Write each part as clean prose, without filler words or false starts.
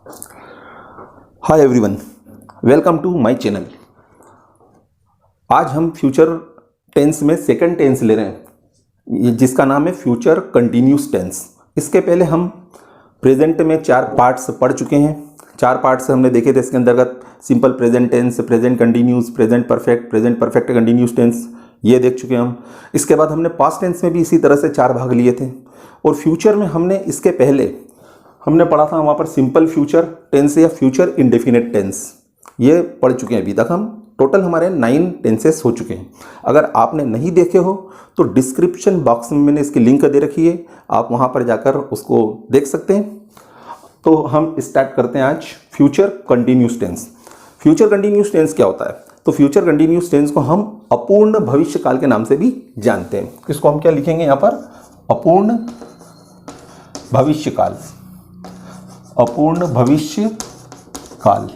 Hi everyone, welcome to my channel. आज हम future tense में सेकंड टेंस ले रहे हैं, जिसका नाम है फ्यूचर कंटिन्यूस टेंस। इसके पहले हम प्रेजेंट में 4 पार्ट्स पढ़ चुके हैं। 4 पार्ट्स हमने देखे थे। इसके अंतर्गत simple present tense, present continuous, present perfect continuous tense, ये देख चुके हैं हम। इसके बाद हमने पास्ट टेंस में भी इसी तरह से 4 भाग लिए थे। और फ्यूचर में हमने इसके पहले हमने पढ़ा था वहाँ पर सिंपल फ्यूचर टेंस या फ्यूचर इंडेफिनिट टेंस, ये पढ़ चुके हैं। अभी तक हम टोटल हमारे 9 टेंसेस हो चुके हैं। अगर आपने नहीं देखे हो तो डिस्क्रिप्शन बॉक्स में मैंने इसकी लिंक दे रखी है, आप वहाँ पर जाकर उसको देख सकते हैं। तो हम स्टार्ट करते हैं आज future continuous tense. Future continuous tense क्या होता है? तो फ्यूचर कंटिन्यूस टेंस को हम अपूर्ण भविष्यकाल के नाम से भी जानते हैं। इसको हम क्या लिखेंगे यहाँ पर? अपूर्ण भविष्यकाल। अपूर्ण भविष्य काल।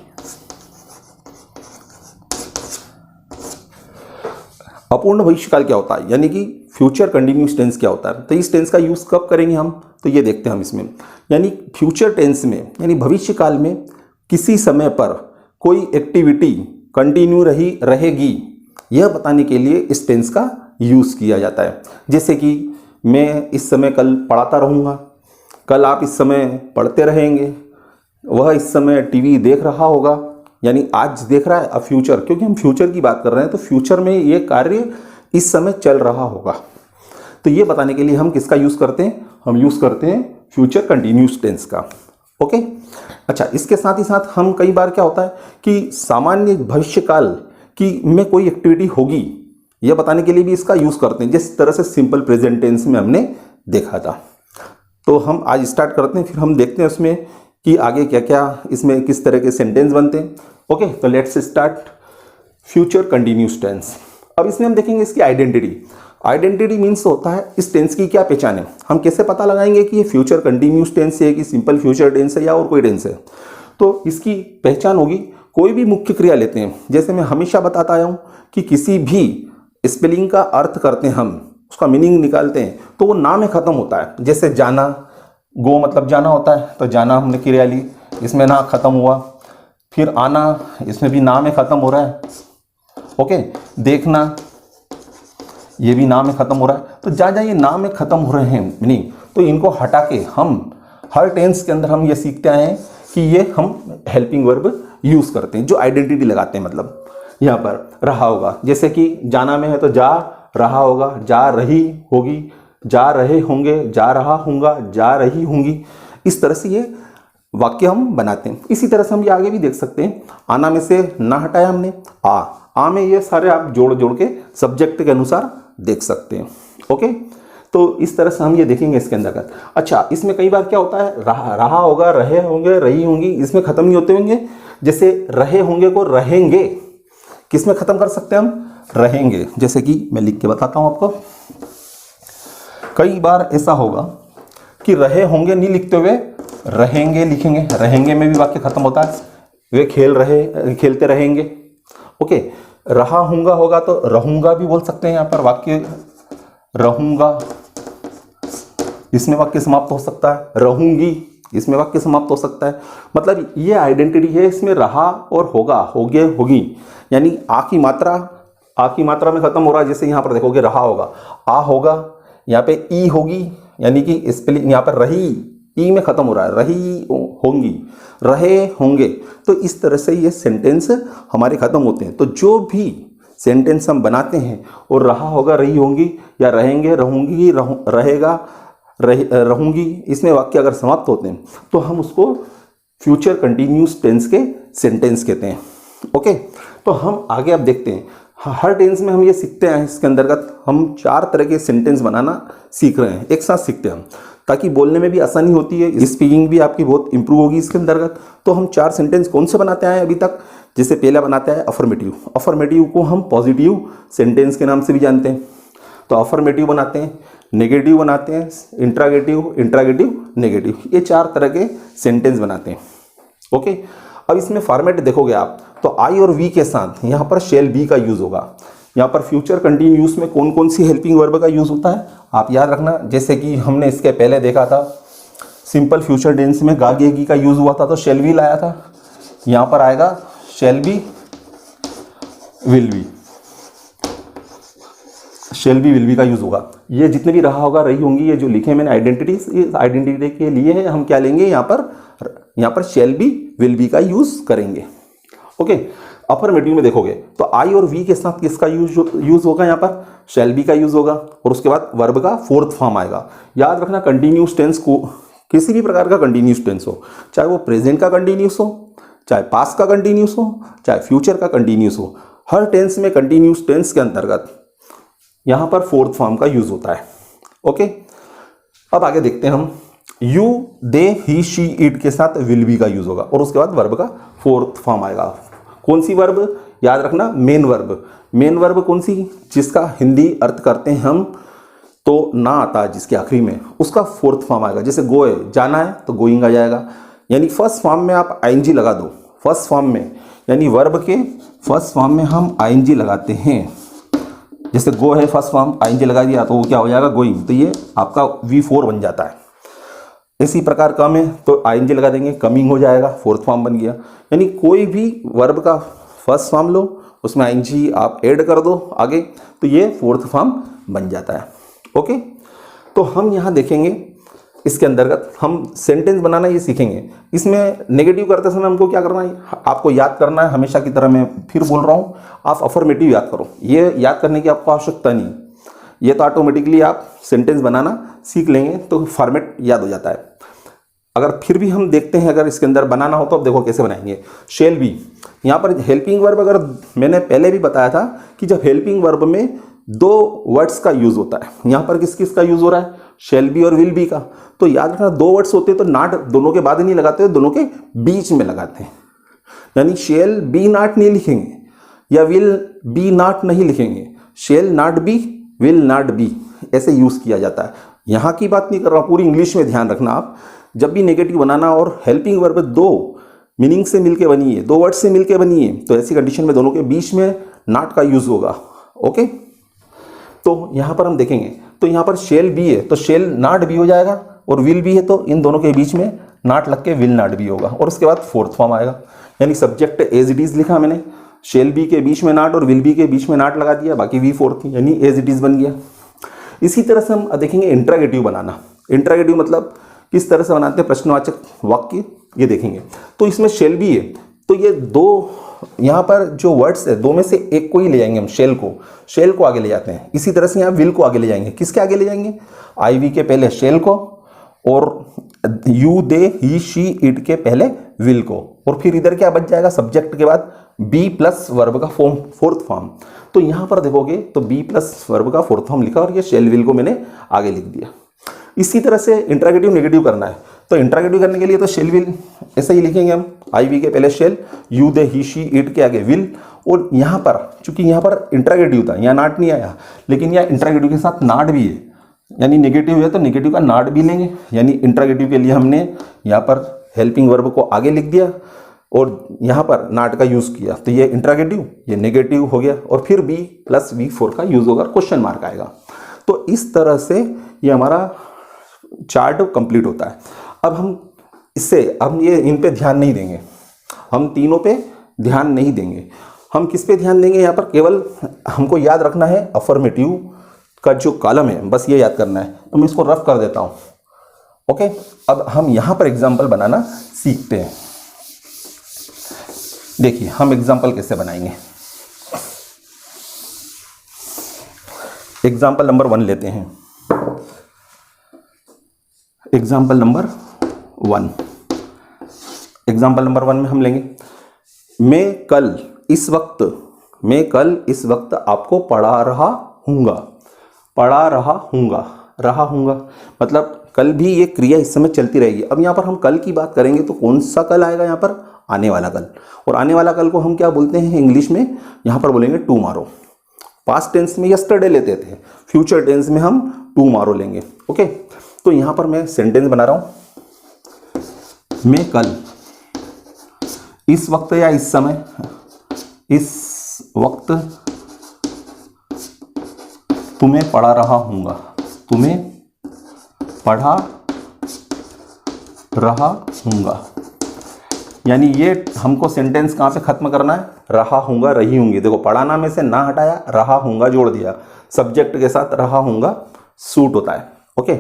अपूर्ण भविष्य काल क्या होता है, यानी कि फ्यूचर कंटिन्यूस टेंस क्या होता है? तो इस टेंस का यूज कब करेंगे हम, तो ये देखते हैं हम इसमें। यानी फ्यूचर टेंस में, यानी भविष्य काल में किसी समय पर कोई एक्टिविटी कंटिन्यू रहेगी, यह बताने के लिए इस टेंस का यूज किया जाता है। जैसे कि मैं इस समय कल पढ़ाता रहूँगा, कल आप इस समय पढ़ते रहेंगे, वह इस समय टीवी देख रहा होगा, यानी आज देख रहा है। अब फ्यूचर, क्योंकि हम फ्यूचर की बात कर रहे हैं तो फ्यूचर में ये कार्य इस समय चल रहा होगा। तो ये बताने के लिए हम किसका यूज़ करते हैं? हम यूज़ करते हैं फ्यूचर कंटिन्यूस टेंस का। ओके, अच्छा, इसके साथ ही साथ हम कई बार क्या होता है कि सामान्य भविष्यकाल की में कोई एक्टिविटी होगी, यह बताने के लिए भी इसका यूज़ करते हैं, जिस तरह से सिंपल प्रेजेंट टेंस में हमने देखा था। तो हम आज स्टार्ट करते हैं, फिर हम देखते हैं उसमें कि आगे क्या क्या इसमें किस तरह के सेंटेंस बनते हैं। ओके, तो let's start future continuous tense. अब इसमें हम देखेंगे इसकी आइडेंटिटी। आइडेंटिटी मीन्स होता है इस टेंस की क्या पहचान है। हम कैसे पता लगाएंगे कि ये फ्यूचर कंटिन्यूस टेंस है कि सिंपल फ्यूचर टेंस है या और कोई टेंस है? तो इसकी पहचान होगी, कोई भी मुख्य क्रिया लेते हैं, जैसे मैं हमेशा बताता आया हूँ कि किसी भी स्पेलिंग का अर्थ करते हैं, हम उसका मीनिंग निकालते हैं, तो वो ना में ख़त्म होता है। जैसे जाना, गो मतलब जाना होता है, तो जाना हमने क्रिया ली, इसमें ना ख़त्म हुआ। फिर आना, इसमें भी ना में ख़त्म हो रहा है। ओके, देखना, ये भी ना में ख़त्म हो रहा है। तो जहाँ ये ना में ख़त्म हो रहे हैं मीनिंग, तो इनको हटा के हम हर टेंस के अंदर हम ये सीखते आए हैं कि ये हम हेल्पिंग वर्ब यूज़ करते हैं, जो आइडेंटिटी लगाते हैं। मतलब यहाँ पर रहा होगा, जैसे कि जाना में है तो जा रहा होगा, जा रही होगी, जा रहे होंगे, जा रहा होगा, जा रही होंगी। इस तरह से ये वाक्य हम बनाते हैं। इसी तरह से हम ये आगे भी देख सकते हैं। आना में से ना हटाया हमने, आ में ये सारे आप जोड़ जोड़ के सब्जेक्ट के अनुसार देख सकते हैं। ओके, तो इस तरह से हम ये देखेंगे इसके अंतर्गत। अच्छा, इसमें कई बार क्या होता है, रहा होगा, रहे होंगे, रही होंगी, इसमें ख़त्म नहीं होते होंगे। जैसे रहे होंगे को रहेंगे किस में ख़त्म कर सकते हैं हम? रहेंगे। जैसे कि मैं लिख के बताता हूँ आपको। कई बार ऐसा होगा कि रहे होंगे नहीं लिखते हुए रहेंगे लिखेंगे। रहेंगे में भी वाक्य खत्म होता है, वे खेलते रहेंगे। ओके, रहा होगा होगा तो रहूंगा भी बोल सकते हैं। यहाँ पर वाक्य रहूंगा, इसमें वाक्य समाप्त हो सकता है। रहूंगी, इसमें वाक्य समाप्त हो सकता है। मतलब ये आइडेंटिटी है, इसमें रहा और होगा, होगे होगी, यानी आ की मात्रा में खत्म हो रहा है। जैसे यहाँ पर देखोगे रहा होगा, आ होगा, यहाँ पे ई होगी, यानी कि स्पेलिंग यहाँ पर रही, ई में खत्म हो रहा है, रही होंगी, रहे होंगे। तो इस तरह से ये सेंटेंस हमारे खत्म होते हैं। तो जो भी सेंटेंस हम बनाते हैं और रहा होगा, रही होंगी, या रहेंगे, रहूंगी, रहेगा, रहूंगी, इसमें वाक्य अगर समाप्त होते हैं तो हम उसको फ्यूचर कंटिन्यूस टेंस के सेंटेंस कहते हैं। ओके, तो हम आगे अब देखते हैं। हर टेंस में हम ये सीखते हैं, इसके अंतर्गत हम 4 तरह के सेंटेंस बनाना सीख रहे हैं, एक साथ सीखते हैं हम, ताकि बोलने में भी आसानी होती है, स्पीकिंग भी आपकी बहुत इंप्रूव होगी इसके अंतर्गत। तो हम 4 सेंटेंस कौन से बनाते आए हैं अभी तक? जैसे पहला बनाता है अफर्मेटिव। अफर्मेटिव को हम पॉजिटिव सेंटेंस के नाम से भी जानते हैं। तो अफर्मेटिव बनाते हैं, नेगेटिव बनाते हैं, इंट्रागेटिव नेगेटिव, ये 4 तरह के सेंटेंस बनाते हैं। ओके, अब इसमें फॉर्मेट देखोगे आप तो आई और वी के साथ यहाँ पर शेल बी का यूज होगा। यहाँ पर फ्यूचर कंटिन्यूस में कौन कौन सी हेल्पिंग वर्ब का यूज होता है आप याद रखना। जैसे कि हमने इसके पहले देखा था सिंपल फ्यूचर टेंस में गा गेगी का यूज हुआ था तो शैल बी लाया था, यहां पर आएगा shall be will be, shall be will be का यूज होगा। ये जितने भी रहा होगा रही होंगी, ये जो लिखे मैंने आइडेंटिटीज, इस आइडेंटिटी के लिए है हम क्या लेंगे यहाँ पर शैल बी विल बी का यूज करेंगे। ओके, अफर्मेटिव में देखोगे तो आई और वी के साथ किसका यूज होगा, यहाँ पर शैल बी का यूज होगा और उसके बाद वर्ब का फोर्थ फॉर्म आएगा। याद रखना कंटिन्यूस टेंस को, किसी भी प्रकार का कंटिन्यूस टेंस हो, चाहे वो प्रेजेंट का कंटिन्यूस हो, चाहे पास्ट का कंटिन्यूस हो, चाहे फ्यूचर का कंटिन्यूस हो, हर टेंस में कंटिन्यूस टेंस के अंतर्गत यहां पर फोर्थ फॉर्म का यूज होता है। ओके, अब आगे देखते हैं हम, you they he she it के साथ विल बी का यूज होगा और उसके बाद वर्ब का फोर्थ फॉर्म आएगा। कौन सी वर्ब, याद रखना मेन वर्ब। मेन वर्ब कौन सी, जिसका हिंदी अर्थ करते हैं हम तो ना आता है जिसके आखिरी में, उसका फोर्थ फॉर्म आएगा। जैसे गो है, जाना है तो गोइंग आ जाएगा, यानी फर्स्ट फॉर्म में आप आईएनजी लगा दो, फर्स्ट फॉर्म में यानी वर्ब के फर्स्ट फॉर्म में हम आईएनजी लगाते हैं। जैसे गो है फर्स्ट फॉर्म, आईएनजी लगा दिया तो वो क्या हो जाएगा गोइंग, तो ये आपका V4 बन जाता है। इसी प्रकार कम है तो आईएनजी लगा देंगे, कमिंग हो जाएगा, फोर्थ फॉर्म बन गया। यानी कोई भी वर्ब का फर्स्ट फॉर्म लो, उसमें आईएनजी आप ऐड कर दो आगे, तो ये फोर्थ फॉर्म बन जाता है। ओके, तो हम यहाँ देखेंगे इसके अंतर्गत हम सेंटेंस बनाना ये सीखेंगे। इसमें नेगेटिव करते समय हमको क्या करना है, आपको याद करना है, हमेशा की तरह मैं फिर बोल रहा हूँ, आप अफर्मेटिव याद करो। ये याद करने की आपको आवश्यकता नहीं, ये तो ऑटोमेटिकली आप सेंटेंस बनाना सीख लेंगे तो फॉर्मेट याद हो जाता है। अगर फिर भी हम देखते हैं, अगर इसके अंदर बनाना हो तो अब देखो कैसे बनाएंगे। शेल बी, यहाँ पर हेल्पिंग वर्ब, अगर मैंने पहले भी बताया था कि जब हेल्पिंग वर्ब में दो वर्ड्स का यूज होता है, यहाँ पर किस किस का यूज हो रहा है, शेल बी और विल बी का। तो याद रखना दो वर्ड्स होते हैं तो नाट दोनों के बाद नहीं लगाते, दोनों के बीच में लगाते हैं। यानी शेल बी नाट नहीं लिखेंगे या विल बी नाट नहीं लिखेंगे, shall not be will not be ऐसे यूज किया जाता है। यहाँ की बात नहीं कर रहा हूँ, पूरी इंग्लिश में ध्यान रखना आप। जब भी नेगेटिव बनाना और हेल्पिंग वर्ब दो मीनिंग से मिलके बनी है, दो वर्ड से मिलके बनी है, तो ऐसी कंडीशन में दोनों के बीच में नाट का यूज होगा। ओके, तो यहाँ पर हम देखेंगे तो यहाँ पर शेल बी है तो शेल नाट बी हो जाएगा, और विल बी है तो इन दोनों के बीच में नाट लग के विल नाट बी होगा, और उसके बाद फोर्थ फॉर्म आएगा। यानी सब्जेक्ट एज इट इज लिखा मैंने, शेल बी के बीच में नाट और विल बी के बीच में नाट लगा दिया, बाकी V4 थी, यानी एज इट इज बन गया। इसी तरह से हम देखेंगे इंट्रागेटिव बनाना। इंट्रागेटिव मतलब किस तरह से बनाते हैं, प्रश्नवाचक वाक्य, ये देखेंगे। तो इसमें शेल बी है तो ये दो यहाँ पर जो वर्ड्स है दो में से एक को ही ले जाएंगे हम, शेल को आगे ले जाते हैं। इसी तरह से यहाँ विल को आगे ले जाएंगे। किसके आगे ले जाएंगे, IV के पहले शेल को, और you they he she it के पहले विल को, और फिर इधर क्या बच जाएगा, सब्जेक्ट के बाद बी प्लस वर्ब का फोर्थ फॉर्म। तो यहाँ पर देखोगे तो बी प्लस वर्ब का फोर्थ फॉर्म लिखा और ये शेल विल को मैंने आगे लिख दिया। इसी तरह से इंट्रागेटिव नेगेटिव करना है तो इंट्रागेटिव करने के लिए तो शेल विल ऐसे ही लिखेंगे हम, IV के पहले shall, you they he she it के आगे विल, और यहाँ पर चूंकि यहाँ पर इंट्रागेटिव था, यहाँ नाट नहीं आया, लेकिन यहाँ इंट्रागेटिव के साथ नाट भी है, यानी नेगेटिव है तो नेगेटिव का नाट भी लेंगे। यानी इंट्रागेटिव के लिए हमने यहाँ पर हेल्पिंग वर्ब को आगे लिख दिया और यहाँ पर नाट का यूज किया, तो ये इंट्रागेटिव ये नेगेटिव हो गया, और फिर B प्लस V4 का यूज होगा, क्वेश्चन मार्क आएगा। तो इस तरह से ये हमारा चार्ट कंप्लीट होता है। अब हम ये इन पे ध्यान नहीं देंगे, हम तीनों पे ध्यान नहीं देंगे। हम किस पे ध्यान देंगे, यहाँ पर केवल हमको याद रखना है अफर्मेटिव का जो कॉलम है, बस ये याद करना है। तो मैं इसको रफ कर देता हूँ। ओके, अब हम यहाँ पर एग्जाम्पल बनाना सीखते हैं। देखिए हम एग्जाम्पल कैसे बनाएंगे। एग्जाम्पल नंबर 1 लेते हैं। एग्जाम्पल नंबर 1 में हम लेंगे, मैं कल इस वक्त आपको पढ़ा रहा हूँगा मतलब कल भी ये क्रिया इस समय चलती रहेगी। अब यहाँ पर हम कल की बात करेंगे तो कौन सा कल आएगा, यहाँ पर आने वाला कल, और आने वाला कल को हम क्या बोलते हैं इंग्लिश में, यहाँ पर बोलेंगे टुमारो। पास्ट टेंस में यस्टरडे लेते थे, फ्यूचर टेंस में हम टुमारो लेंगे। ओके, तो यहाँ पर मैं सेंटेंस बना रहा हूँ, मैं कल इस वक्त या इस समय, इस वक्त तुम्हें पढ़ा रहा हूँगा, तुम्हें पढ़ा रहा हूँगा। यानी ये हमको सेंटेंस कहाँ पे खत्म करना है, रहा हूँगा रही होंगी। देखो पढ़ाना में से ना हटाया, रहा हूँगा जोड़ दिया, सब्जेक्ट के साथ रहा हूँगा सूट होता है। ओके,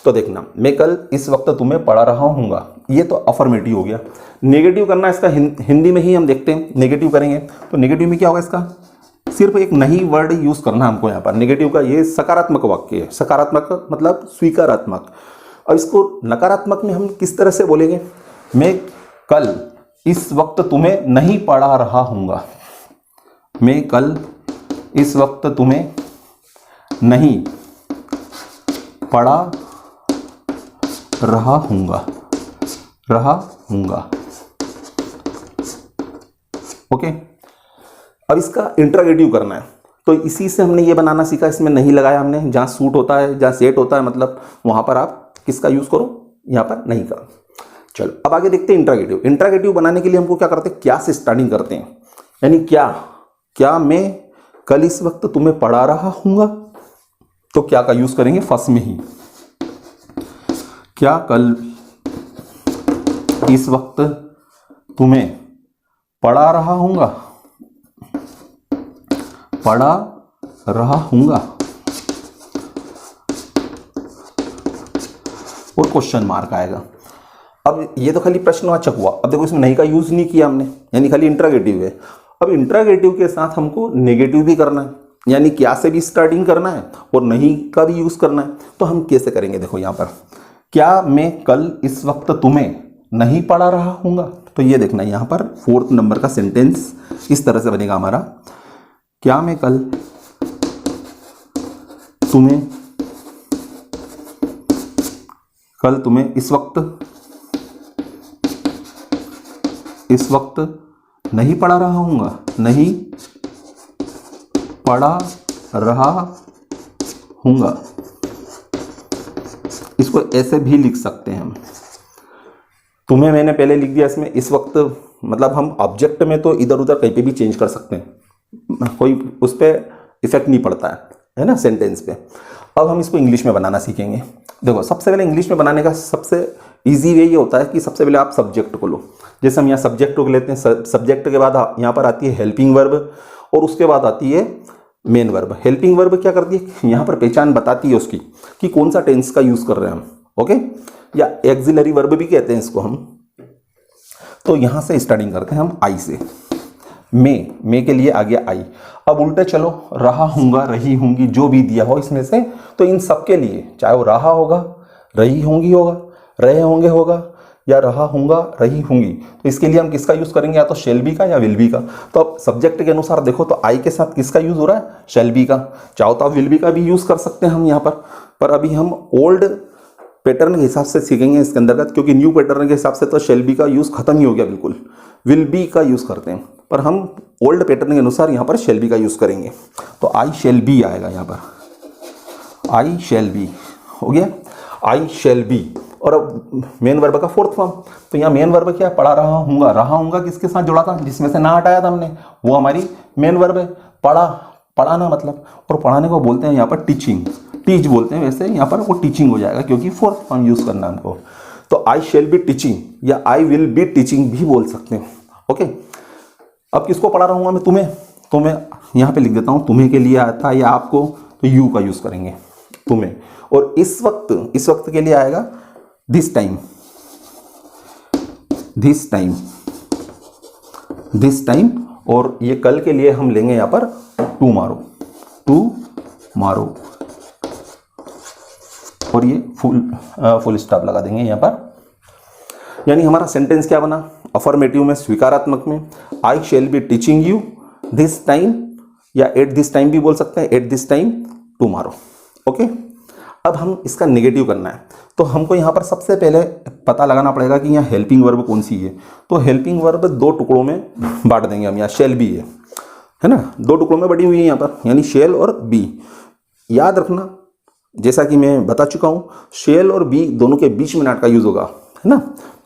तो देखना, मैं कल इस वक्त तुम्हें पढ़ा रहा हूँगा, ये तो अफर्मेटिव हो गया। नेगेटिव करना इसका हिंदी में ही हम देखते हैं, नेगेटिव करेंगे तो नेगेटिव में क्या होगा, इसका सिर्फ एक नहीं वर्ड यूज करना हमको यहाँ पर। नेगेटिव का ये सकारात्मक वाक्य है, सकारात्मक मतलब स्वीकारात्मक। और इसको नकारात्मक में हम किस तरह से बोलेंगे, मैं कल इस वक्त तुम्हें नहीं पढ़ा रहा हूँगा, मैं कल इस वक्त तुम्हें नहीं पढ़ा रहा हूँगा, रहा हूँगा। ओके, अब इसका इंट्रोगेटिव करना है, तो इसी से हमने ये बनाना सीखा, इसमें नहीं लगाया हमने, जहाँ सूट होता है जहाँ सेट होता है मतलब वहाँ पर आप किसका यूज़ करो, यहाँ पर नहीं का। चलो अब आगे देखते हैं इंट्रोगेटिव। इंट्रोगेटिव बनाने के लिए हमको क्या करते हैं, क्या से स्टार्टिंग करते हैं, यानी क्या मैं कल इस वक्त तुम्हें पढ़ा रहा हूँगा, तो क्या का यूज़ करेंगे फर्स्ट में ही, क्या कल इस वक्त तुम्हें पढ़ा रहा हूँगा, पढ़ा रहा हूँगा, और क्वेश्चन मार्क आएगा। अब ये तो खाली प्रश्नवाचक हुआ। अब देखो इसमें नहीं का यूज़ नहीं किया हमने, यानी खाली इंट्रोगेटिव है। अब इंट्रोगेटिव के साथ हमको नेगेटिव भी करना है, यानी क्या से भी स्टार्टिंग करना है और नहीं का भी यूज़ करना है। तो हम कैसे करेंगे, देखो यहाँ पर, क्या मैं कल इस वक्त तुम्हें नहीं पढ़ा रहा हूँगा, तो ये देखना यहाँ पर 4th नंबर का सेंटेंस इस तरह से बनेगा हमारा, क्या मैं कल तुम्हें इस वक्त नहीं पढ़ा रहा हूँगा, नहीं पढ़ा रहा हूँगा। इसको ऐसे भी लिख सकते हैं हम, तुम्हें मैंने पहले लिख दिया, इसमें इस वक्त मतलब हम ऑब्जेक्ट में तो इधर उधर कहीं पे भी चेंज कर सकते हैं, कोई उस पर इफेक्ट नहीं पड़ता है ना सेंटेंस पे। अब हम इसको इंग्लिश में बनाना सीखेंगे। देखो सबसे पहले इंग्लिश में बनाने का सबसे इजी वे ये होता है कि सबसे पहले आप सब्जेक्ट को लो। जैसे हम यहाँ सब्जेक्ट को लेते हैं, सब्जेक्ट के बाद यहाँ पर आती है हेल्पिंग वर्ब और उसके बाद आती है मेन वर्ब। हेल्पिंग वर्ब क्या करती है, यहाँ पर पहचान बताती है उसकी कि कौन सा टेंस का यूज़ कर रहे हैं हम। ओके, या एक्सिलरी वर्ब भी कहते हैं इसको हम। तो यहाँ से स्टार्टिंग करते हैं हम आई से, मैं के लिए आ गया आई। अब उल्टे चलो, रहा हूँगा रही होंगी जो भी दिया हो इसमें से, तो इन सब के लिए चाहे वो रहा होगा, रही होंगी होगा, रहे होंगे होगा, या रहा हूँगा रही होंगी, तो इसके लिए हम किसका यूज़ करेंगे, या तो शैल बी का या विल बी का। तो अब सब्जेक्ट के अनुसार देखो तो आई के साथ किसका यूज़ हो रहा है, शैल बी का। चाहो तो आप विल बी का भी यूज़ कर सकते हैं हम यहाँ पर अभी हम ओल्ड पैटर्न के हिसाब से सीखेंगे इसके अंतर्गत, क्योंकि न्यू पैटर्न के हिसाब से तो शैल बी का यूज़ खत्म ही हो गया बिल्कुल, विल बी का यूज़ करते हैं। पर हम ओल्ड पैटर्न के अनुसार यहाँ पर शैल बी का यूज़ करेंगे। तो आई शैल बी आएगा यहाँ पर, आई शैल बी हो गया, आई शैल बी। और अब मेन वर्ब का 4th फॉर्म, तो यहाँ मेन वर्ब क्या है, पढ़ा रहा हूँगा। रहा हूँगा किसके साथ जुड़ा था, जिसमें से ना हटाया था हमने, वो हमारी मेन वर्ब है। पढ़ाना मतलब, और पढ़ाने को बोलते हैं यहाँ पर टीचिंग, टीच बोलते हैं, वैसे यहाँ पर वो टीचिंग हो जाएगा क्योंकि 4th फॉर्म यूज़ करना है हमको। तो आई शैल बी टीचिंग या आई विल बी टीचिंग भी बोल सकते हैं। ओके, अब किसको पढ़ा रहा हूँ मैं, तुम्हें यहाँ पे लिख देता हूँ, तुम्हें के लिए आया था या आपको, तो यू का यूज़ करेंगे, तुम्हें। और इस वक्त के लिए आएगा दिस टाइम, और ये कल के लिए हम लेंगे यहाँ पर टुमारो, और ये फुल स्टॉप लगा देंगे यहाँ पर। यानी हमारा सेंटेंस क्या बना, अफर्मेटिव में, स्वीकारात्मक में, I shall be teaching you this time, या एट दिस टाइम भी बोल सकते हैं, at this time tomorrow. Okay, अब हम इसका नेगेटिव करना है, तो हमको यहाँ पर सबसे पहले पता लगाना पड़ेगा कि यहाँ हेल्पिंग वर्ब कौन सी है। तो हेल्पिंग वर्ब 2 टुकड़ों में बांट देंगे हम, यहाँ शैल बी है ना, 2 टुकड़ों में बटी हुई है यहाँ पर, यानी शैल और बी। याद रखना, जैसा कि मैं बता चुका हूँ, शैल और बी दोनों के बीच में नॉट का यूज़ होगा, है ना।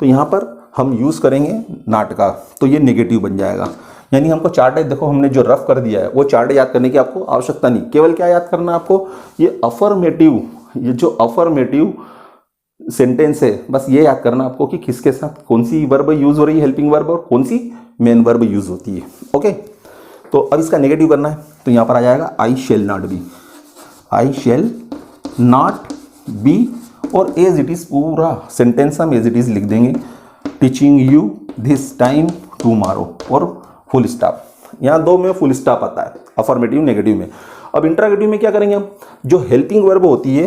तो यहाँ पर हम यूज़ करेंगे नॉट का, तो ये नेगेटिव बन जाएगा। यानी हमको चार्ट देखो हमने जो रफ कर दिया है वो चार्ट याद करने की आपको आवश्यकता नहीं, केवल क्या याद करना है आपको, ये जो अफर्मेटिव सेंटेंस है, बस ये याद करना आपको कि किसके साथ कौन सी वर्ब यूज हो रही है, हेल्पिंग वर्ब, और कौन सी मेन वर्ब यूज होती है। ओके, तो अब इसका नेगेटिव करना है, तो यहाँ पर आ जाएगा I shall not be, I shall not be, और एज इट इज पूरा सेंटेंस हम एज इट इज लिख देंगे, teaching you this time tomorrow, और फुल स्टॉप। यहाँ दो में फुल स्टॉप आता है, अफर्मेटिव नेगेटिव में। अब इंटरोगेटिव में क्या करेंगे हम, जो हेल्पिंग वर्ब होती है,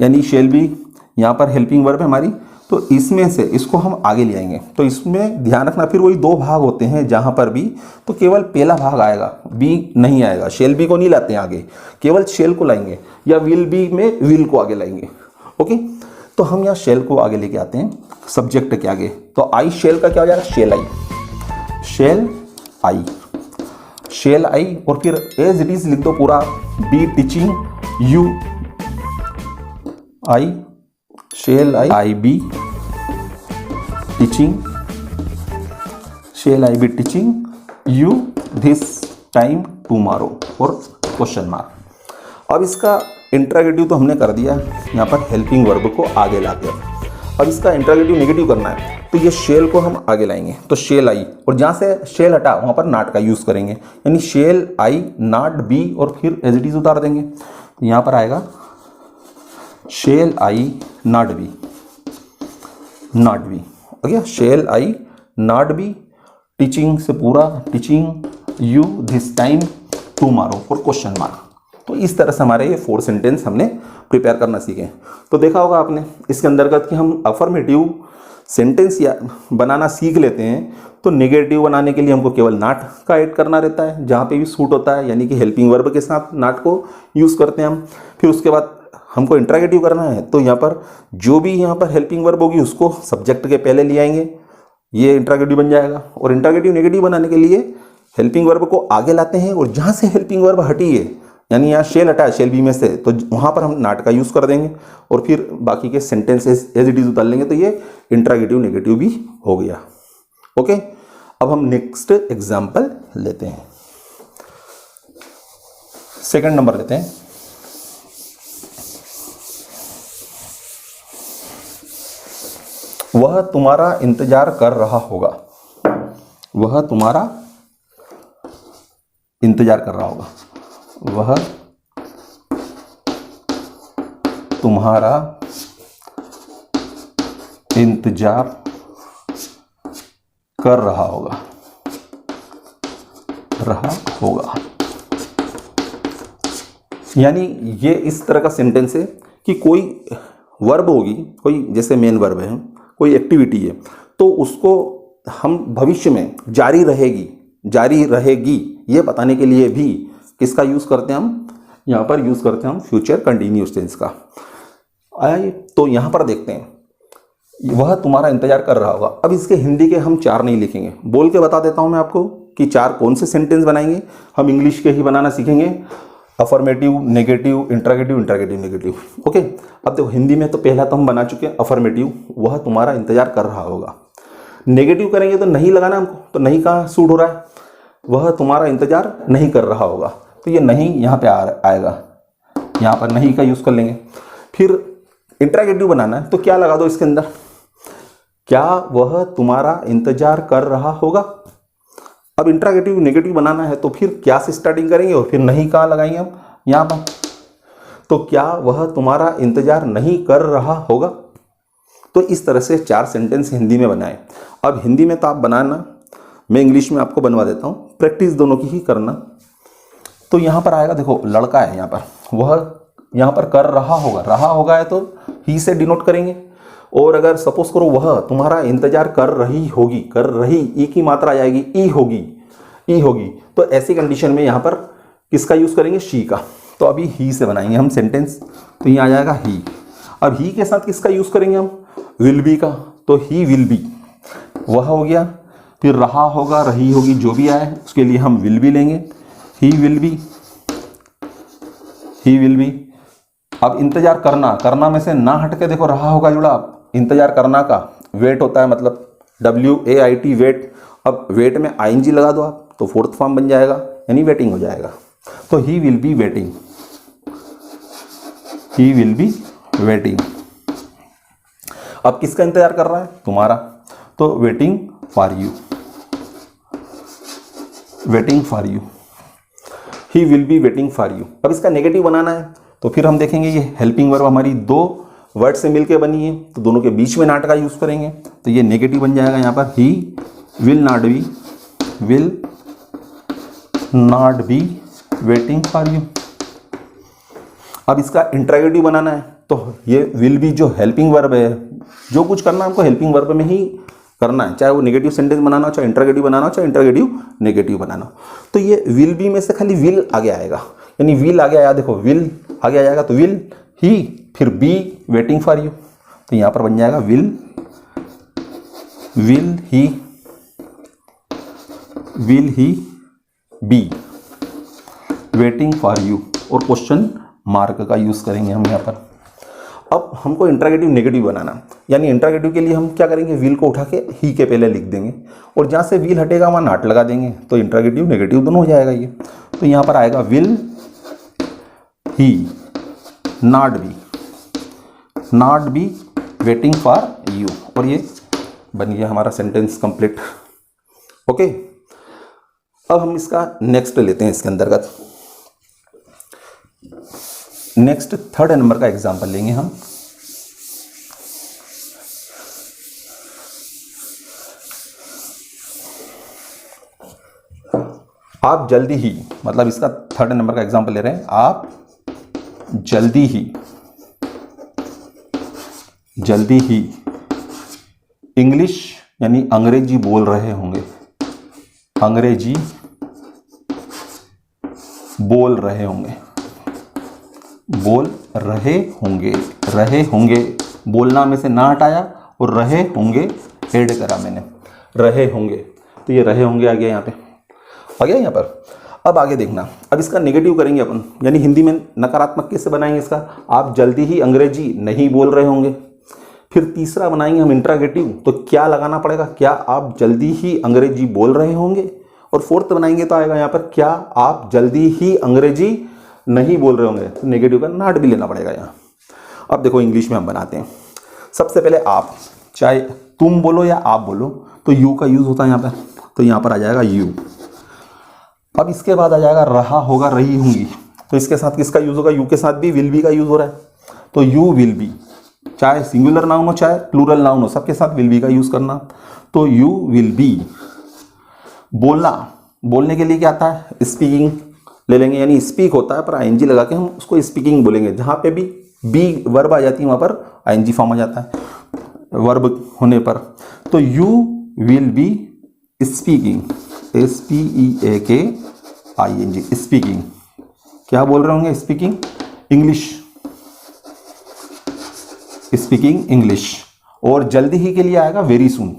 यानी शेल बी यहाँ पर हेल्पिंग वर्ब है हमारी, तो इसमें से इसको हम आगे ले आएंगे। तो इसमें ध्यान रखना, फिर वही दो भाग होते हैं जहाँ पर भी, तो केवल पहला भाग आएगा, बी नहीं आएगा। शेल बी को नहीं लाते हैं आगे, केवल शेल को लाएंगे, या विल बी में विल को आगे लाएंगे। ओके, तो हम यहाँ शेल को आगे लेके आते हैं सब्जेक्ट के आगे। तो आई शेल का क्या हो जाएगा, shall I, shall I, shall I, और फिर एज इट इज लिख दो पूरा, B teaching you, I shall I be teaching, shall I B teaching you this time tomorrow, और क्वेश्चन मार्क। अब इसका इंटरोगेटिव तो हमने कर दिया यहाँ पर हेल्पिंग वर्ब को आगे लाते हैं। अब इसका इंटरोगेटिव नेगेटिव करना है, तो ये शेल को हम आगे लाएंगे, तो शेल आई, और जहाँ से शेल हटा वहाँ पर नॉट का यूज़ करेंगे, यानी शेल आई नॉट बी, और फिर एज इट इज उतार देंगे। यहाँ पर आएगा shall I not B, not be, okay, shall I not be teaching से पूरा, teaching you this time tomorrow, और क्वेश्चन मार्क। तो इस तरह से हमारे ये 4 सेंटेंस हमने प्रिपेयर करना सीखे। तो देखा होगा आपने इसके अंतर्गत कि हम अफर्मेटिव सेंटेंस या बनाना सीख लेते हैं, तो नेगेटिव बनाने के लिए हमको केवल नॉट का ऐड करना रहता है जहाँ पे भी सूट होता है, यानी कि हेल्पिंग वर्ब के साथ नॉट को यूज़ करते हैं हम। फिर उसके बाद हमको इंटरोगेटिव करना है, तो यहाँ पर जो भी यहाँ पर हेल्पिंग वर्ब होगी उसको सब्जेक्ट के पहले ले आएंगे, ये इंटरोगेटिव बन जाएगा। और इंटरोगेटिव नेगेटिव बनाने के लिए हेल्पिंग वर्ब को आगे लाते हैं, और जहाँ से हेल्पिंग वर्ब हटी है, यानी यहाँ शेल हटा है शेल बी में से, तो वहाँ पर हम नॉट का यूज़ कर देंगे, और फिर बाकी के सेंटेंसेस एज इट इज उतार लेंगे, तो ये इंटरोगेटिव नेगेटिव भी हो गया। ओके, अब हम नेक्स्ट एग्जाम्पल लेते हैं, सेकंड नंबर लेते हैं। वह तुम्हारा इंतजार कर रहा होगा, वह तुम्हारा इंतजार कर रहा होगा, वह तुम्हारा इंतजार कर रहा होगा, यानी ये इस तरह का सेंटेंस है कि कोई वर्ब होगी, कोई जैसे मेन वर्ब है, कोई एक्टिविटी है, तो उसको हम भविष्य में जारी रहेगी ये बताने के लिए भी किसका यूज़ करते हैं हम, यहाँ पर यूज़ करते हैं हम फ्यूचर कंटिन्यूअस टेंस का। आइए तो यहाँ पर देखते हैं, वह तुम्हारा इंतजार कर रहा होगा। अब इसके हिंदी के हम 4 नहीं लिखेंगे, बोल के बता देता हूँ मैं आपको कि 4 कौन से सेंटेंस बनाएंगे। हम इंग्लिश के ही बनाना सीखेंगे, affirmative, negative, interrogative, interrogative, negative. Okay, अब देखो हिंदी में तो पहला तो हम बना चुके हैं अफर्मेटिव, वह तुम्हारा इंतजार कर रहा होगा। नेगेटिव करेंगे तो नहीं लगाना हमको, तो नहीं कहाँ सूट हो रहा है, वह तुम्हारा इंतजार नहीं कर रहा होगा, तो ये नहीं यहाँ पे आएगा, यहाँ पर नहीं का यूज़ कर लेंगे। फिर इंटरोगेटिव बनाना है तो क्या लगा दो इसके अंदर, क्या वह तुम्हारा इंतजार कर रहा होगा। अब इंटरोगेटिव नेगेटिव बनाना है तो फिर क्या से स्टार्टिंग करेंगे और फिर नहीं कहाँ लगाएंगे हम, यहाँ पर। तो क्या वह तुम्हारा इंतजार नहीं कर रहा होगा। तो इस तरह से 4 सेंटेंस हिंदी में बनाएं। अब हिंदी में तो आप बनाना, मैं इंग्लिश में आपको बनवा देता हूँ, प्रैक्टिस दोनों की ही करना। तो यहाँ पर आएगा, देखो लड़का है यहाँ पर, वह यहाँ पर कर रहा होगा है तो ही से डिनोट करेंगे। और अगर सपोज करो वह तुम्हारा इंतजार कर रही होगी, कर रही ई की मात्रा आ जाएगी, ई होगी, तो ऐसी कंडीशन में यहाँ पर किसका यूज़ करेंगे, शी का। तो अभी ही से बनाएंगे हम सेंटेंस, तो यहाँ आ जाएगा ही। अब ही के साथ किसका यूज़ करेंगे हम, विल बी का, तो ही विल बी, वह हो गया। फिर रहा होगा, रही होगी, जो भी आए उसके लिए हम विल बी लेंगे, ही विल बी। अब इंतजार करना में से ना हट के देखो रहा होगा जुड़ा, इंतजार करना का वेट होता है, मतलब WAIT वेट। अब वेट में ING लगा दो आप तो 4th फॉर्म बन जाएगा, यानी वेटिंग हो जाएगा। तो ही विल बी वेटिंग, अब किसका इंतजार कर रहा है? तुम्हारा। तो waiting for you, waiting for you, he will be waiting for you. अब इसका नेगेटिव बनाना है तो फिर हम देखेंगे ये हेल्पिंग वर्ब हमारी दो वर्ड से मिलके बनी है, तो दोनों के बीच में नॉट का यूज करेंगे, तो ये नेगेटिव बन जाएगा यहाँ पर, he will not B, will not be waiting for you. अब इसका इंट्रोगेटिव बनाना है तो ये विल बी जो हेल्पिंग वर्ब है, जो कुछ करना है हमको हेल्पिंग वर्ब में ही करना है, चाहे वो नेगेटिव सेंटेंस बनाना हो, चाहे इंट्रोगेटिव बनाना हो, चाहे इंट्रोगेटिव नेगेटिव बनाना हो। तो ये विल बी में से खाली विल आगे आएगा, यानी विल आगे आया, देखो विल आगे आ जाएगा तो विल ही, फिर बी वेटिंग फॉर यू, तो यहाँ पर बन जाएगा will he be waiting for you, और क्वेश्चन मार्क का यूज करेंगे हम यहाँ पर। अब हमको इंट्रोगेटिव नेगेटिव बनाना, यानी इंट्रोगेटिव के लिए हम क्या करेंगे, विल को उठा के ही के पहले लिख देंगे, और जहाँ से विल हटेगा वहाँ नॉट लगा देंगे, तो इंट्रोगेटिव नेगेटिव दोनों हो जाएगा ये। तो यहाँ पर आएगा will he not be waiting for you, और ये बन गया हमारा सेंटेंस कंप्लीट। ओके, अब हम इसका नेक्स्ट लेते हैं इसके अंतर्गत। नेक्स्ट थर्ड नंबर का एग्जांपल लेंगे हम। आप जल्दी ही, मतलब इसका थर्ड नंबर का एग्जांपल ले रहे हैं, आप जल्दी ही इंग्लिश यानी अंग्रेजी बोल रहे होंगे, अंग्रेजी बोल रहे होंगे, बोलना में से ना हटाया और रहे होंगे ऐड करा मैंने, रहे होंगे, तो ये रहे होंगे आ गया यहाँ पे, आ गया यहाँ पर। अब आगे देखना, अब इसका नेगेटिव करेंगे अपन, यानी हिंदी में नकारात्मक कैसे बनाएंगे इसका, आप जल्दी ही अंग्रेजी नहीं बोल रहे होंगे। फिर तीसरा बनाएंगे हम इंट्रोगेटिव, तो क्या लगाना पड़ेगा, क्या आप जल्दी ही अंग्रेजी बोल रहे होंगे। और फोर्थ बनाएंगे तो आएगा यहाँ पर, क्या आप जल्दी ही अंग्रेजी नहीं बोल रहे होंगे, तो नेगेटिव का नॉट भी लेना पड़ेगा यहाँ। अब देखो इंग्लिश में हम बनाते हैं, सबसे पहले आप, चाहे तुम बोलो या आप बोलो, तो यू का यूज होता है यहाँ पर, तो यहाँ पर आ जाएगा यू। अब इसके बाद आ जाएगा रहा होगा, रही होंगी, तो इसके साथ किसका यूज होगा, यू के साथ भी विल बी का यूज हो रहा है, तो यू विल बी, चाहे सिंगुलर नाउन हो चाहे प्लूरल नाउन हो, सबके साथ विल बी का यूज करना, तो यू विल बी। बोलना, बोलने के लिए क्या आता है, स्पीकिंग ले लेंगे, यानी स्पीक होता है पर आईएनजी लगा के हम उसको स्पीकिंग बोलेंगे, जहाँ पे भी बी वर्ब आ जाती है वहाँ पर आईएनजी फॉर्म आ जाता है वर्ब होने पर। तो you will be speaking, SPEAKING, speaking, क्या बोल रहे होंगे, स्पीकिंग इंग्लिश। और जल्दी ही के लिए आएगा वेरी सून,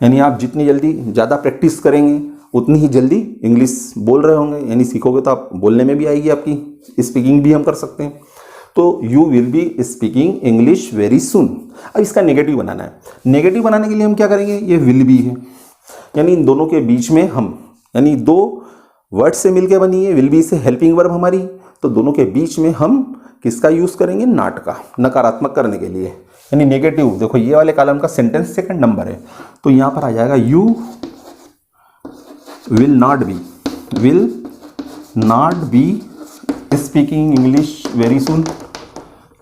यानी आप जितनी जल्दी ज़्यादा प्रैक्टिस करेंगे उतनी ही जल्दी इंग्लिश बोल रहे होंगे, यानी सीखोगे तो आप बोलने में भी आएगी आपकी, स्पीकिंग भी हम कर सकते हैं। तो you will be speaking English very soon. अब इसका नेगेटिव बनाना है, नेगेटिव बनाने के लिए हम क्या करेंगे, ये विल बी है, यानी इन दोनों के बीच में हम, यानी दो वर्ड से मिलकर बनी है, विल बी से हेल्पिंग वर्ब हमारी, तो दोनों के बीच में हम किसका यूज करेंगे, नॉट का, नकारात्मक करने के लिए, यानी नेगेटिव। देखो ये वाले कॉलम का सेंटेंस सेकंड नंबर है, तो यहां पर आ जाएगा you will not be speaking English very soon.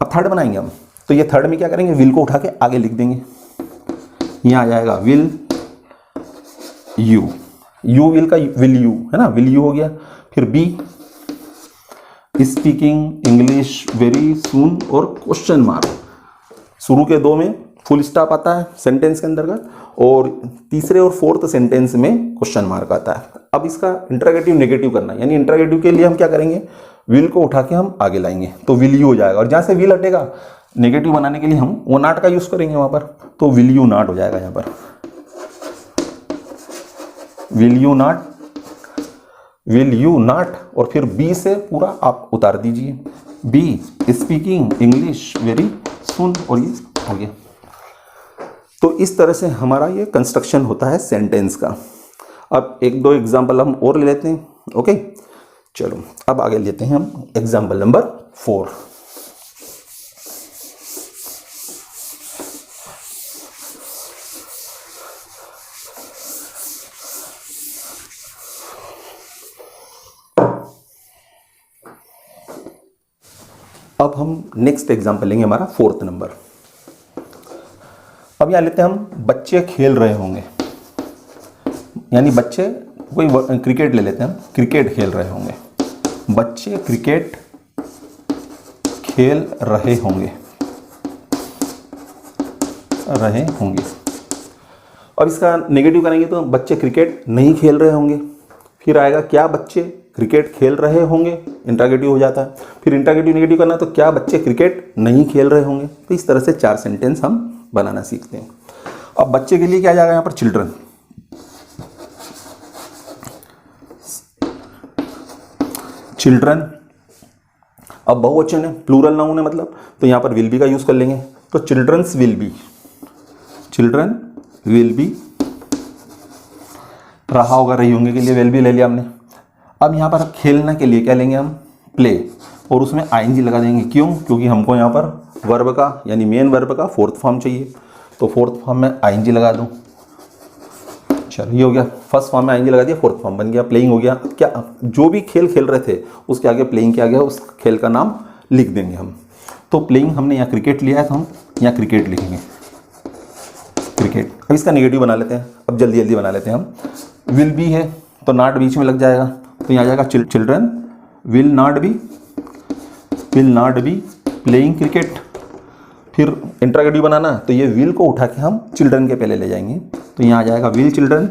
अब थर्ड बनाएंगे हम, तो ये थर्ड में क्या करेंगे, विल को उठा के आगे लिख देंगे, यहां आ जाएगा विल यू, विल का विल यू है ना, विल यू हो गया। फिर be speaking English very soon, और क्वेश्चन मार्क, शुरू के दो में फुल स्टॉप आता है सेंटेंस के अंतर्गत, और तीसरे और फोर्थ सेंटेंस में क्वेश्चन मार्क आता है। अब इसका इंट्रोगेटिव नेगेटिव करना है, यानी इंट्रोगेटिव के लिए हम क्या करेंगे, विल को उठा के हम आगे लाएंगे, तो विल यू हो जाएगा, और जहां से विल हटेगा नेगेटिव बनाने के लिए हम वो नॉट का यूज करेंगे वहां पर, तो विल यू नॉट हो जाएगा यहाँ पर, विल यू नॉट, और फिर बी से पूरा आप उतार दीजिए, be speaking English very soon, और ये हो गया। तो इस तरह से हमारा ये कंस्ट्रक्शन होता है सेंटेंस का। अब एक दो एग्जाम्पल हम और ले लेते हैं। ओके, चलो अब आगे लेते हैं हम एग्जाम्पल नंबर 4। अब हम नेक्स्ट एग्जाम्पल लेंगे हमारा 4th नंबर। अब यहाँ लेते हैं हम बच्चे खेल रहे होंगे, यानी बच्चे कोई क्रिकेट ले लेते हैं हम, क्रिकेट खेल रहे होंगे, बच्चे क्रिकेट खेल रहे होंगे अब इसका नेगेटिव करेंगे तो बच्चे क्रिकेट नहीं खेल रहे होंगे, फिर आएगा क्या बच्चे क्रिकेट खेल रहे होंगे, इंट्रोगेटिव हो जाता है, फिर इंट्रोगेटिव नेगेटिव करना तो क्या बच्चे क्रिकेट नहीं खेल रहे होंगे। तो इस तरह से 4 सेंटेंस हम बनाना सीखते हैं। अब बच्चे के लिए क्या जाएगा यहाँ पर, चिल्ड्रन, चिल्ड्रन। अब बहुवचन है, प्लूरल नाउन है मतलब, तो यहाँ पर विल बी का यूज कर लेंगे, तो childrens will be, children will be, रहा होगा रही होंगे के लिए विल बी ले लिया हमने। अब यहाँ पर खेलने के लिए क्या लेंगे हम, प्ले, और उसमें आईएनजी लगा देंगे, क्यों, क्योंकि हमको यहाँ पर वर्ब का यानी मेन वर्ब का 4th फॉर्म चाहिए, तो 4th फॉर्म में आईएनजी लगा दूँ। चलो ये हो गया, फर्स्ट फॉर्म में आईएनजी लगा दिया, 4th फॉर्म बन गया, प्लेइंग हो गया। क्या जो भी खेल खेल रहे थे उसके आगे प्लेइंग किया गया, उस खेल का नाम लिख देंगे हम। तो प्लेइंग हमने यहाँ क्रिकेट लिया है तो हम यहाँ क्रिकेट लिखेंगे, क्रिकेट। अब इसका नेगेटिव बना लेते हैं, अब जल्दी जल्दी बना लेते हैं हम। विल बी है तो नॉट बीच में लग जाएगा, तो यहाँ आ जाएगा children will not be playing cricket. फिर इंट्रोगेटिव बनाना तो ये विल को उठा के हम चिल्ड्रन के पहले ले जाएंगे, तो यहाँ आ जाएगा विल चिल्ड्रन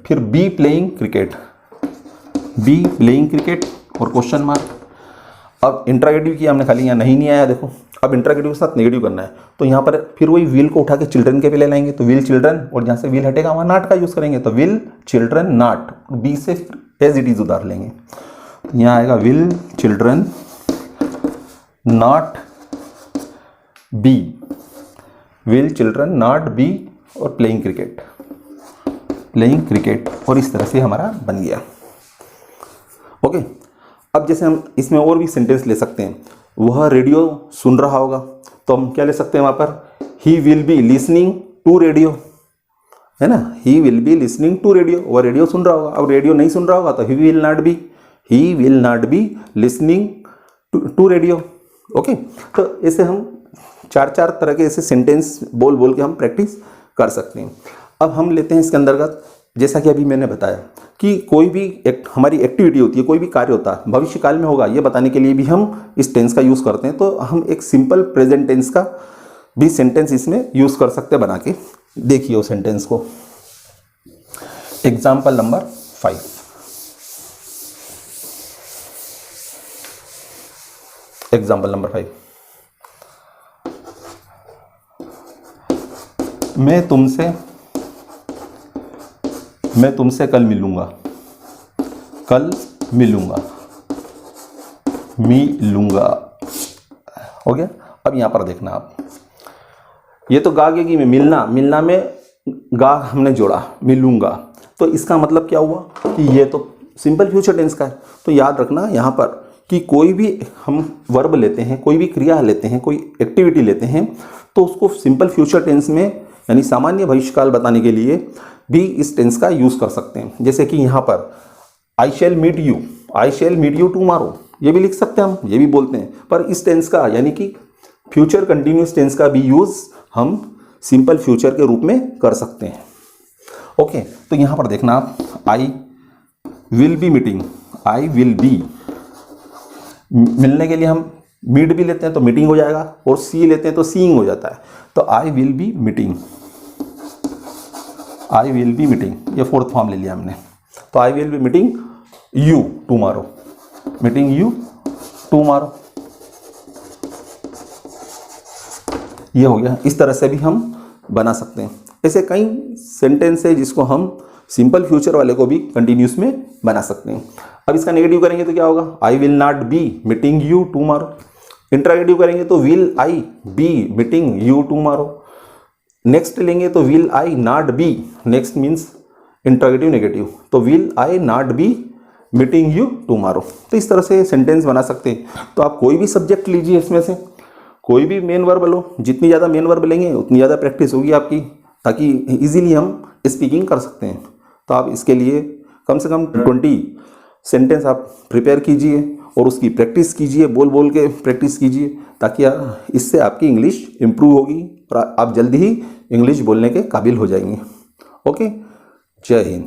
फिर बी प्लेइंग क्रिकेट और क्वेश्चन मार्क। अब इंट्रोगेटिव किया हमने खाली, यहाँ नहीं आया देखो। अब इंट्रोगेटिव के साथ नेगेटिव करना है, तो यहाँ पर फिर वही विल को उठा के चिल्ड्रन के पहले लाएंगे, तो विल चिल्ड्रन, और जहाँ से विल हटेगा वहाँ नॉट का यूज़ करेंगे, तो विल चिल्ड्रन नॉट, बी से एज इट इज उतार लेंगे, यहाँ आएगा विल चिल्ड्रन नॉट बी और प्लेइंग क्रिकेट, और इस तरह से हमारा बन गया। ओके, अब जैसे हम इसमें और भी सेंटेंस ले सकते हैं, वह रेडियो सुन रहा होगा, तो हम क्या ले सकते हैं वहाँ पर, he will be listening to radio, है ना, he will be listening to radio, वह रेडियो सुन रहा होगा। अब रेडियो नहीं सुन रहा होगा तो he will not be listening to radio. Okay, तो ऐसे हम 4 तरह के ऐसे सेंटेंस बोल के हम प्रैक्टिस कर सकते हैं। अब हम लेते हैं इसके अंतर्गत, जैसा कि अभी मैंने बताया कि कोई भी हमारी एक्टिविटी होती है, कोई भी कार्य होता है भविष्य काल में होगा, ये बताने के लिए भी हम इस टेंस का यूज़ करते हैं। तो हम एक सिंपल प्रेजेंट टेंस का भी सेंटेंस इसमें यूज़ कर सकते हैं बना के। देखिए वो सेंटेंस को, एग्जाम्पल नंबर 5। एग्जाम्पल नंबर 5, मैं तुमसे कल मिलूंगा, हो गया। अब यहां पर देखना आप, ये तो गा गया कि मैं मिलना में गा हमने जोड़ा, मिलूंगा, तो इसका मतलब क्या हुआ कि ये तो सिंपल फ्यूचर टेंस का है। तो याद रखना यहाँ पर कि कोई भी हम वर्ब लेते हैं, कोई भी क्रिया लेते हैं, कोई एक्टिविटी लेते हैं, तो उसको सिंपल फ्यूचर टेंस में यानी सामान्य भविष्यकाल बताने के लिए भी इस टेंस का यूज़ कर सकते हैं। जैसे कि यहाँ पर आई शैल मीट यू टुमारो, ये भी लिख सकते हैं हम, ये भी बोलते हैं, पर इस टेंस का यानी कि फ्यूचर कंटिन्यूस टेंस का भी यूज़ हम सिंपल फ्यूचर के रूप में कर सकते हैं। ओके, तो यहाँ पर देखना आप, आई विल बी, मिलने के लिए हम मीट भी लेते हैं तो मीटिंग हो जाएगा, और सी लेते हैं तो सीइंग हो जाता है। तो आई विल बी मीटिंग, ये 4th फॉर्म ले लिया हमने। तो I will be meeting you tomorrow, ये हो गया। इस तरह से भी हम बना सकते हैं। ऐसे कई सेंटेंस है जिसको हम सिंपल फ्यूचर वाले को भी कंटिन्यूस में बना सकते हैं। अब इसका नेगेटिव करेंगे तो क्या होगा, I will not be meeting you tomorrow. Interrogative करेंगे तो will I be meeting you tomorrow. Next लेंगे तो will I not be, next means interrogative negative, तो will I not be meeting you tomorrow. तो इस तरह से सेंटेंस बना सकते हैं। तो आप कोई भी सब्जेक्ट लीजिए, इसमें से कोई भी मेन वर्ब लो, जितनी ज़्यादा मेन वर्ब लेंगे उतनी ज़्यादा प्रैक्टिस होगी आपकी, ताकि इजीली हम स्पीकिंग कर सकते हैं। तो आप इसके लिए कम से कम 20 सेंटेंस आप प्रिपेयर कीजिए और उसकी प्रैक्टिस कीजिए, बोल बोल के प्रैक्टिस कीजिए, ताकि इससे आपकी इंग्लिश इम्प्रूव होगी और आप जल्दी ही इंग्लिश बोलने के काबिल हो जाएंगे। ओके, जय हिंद।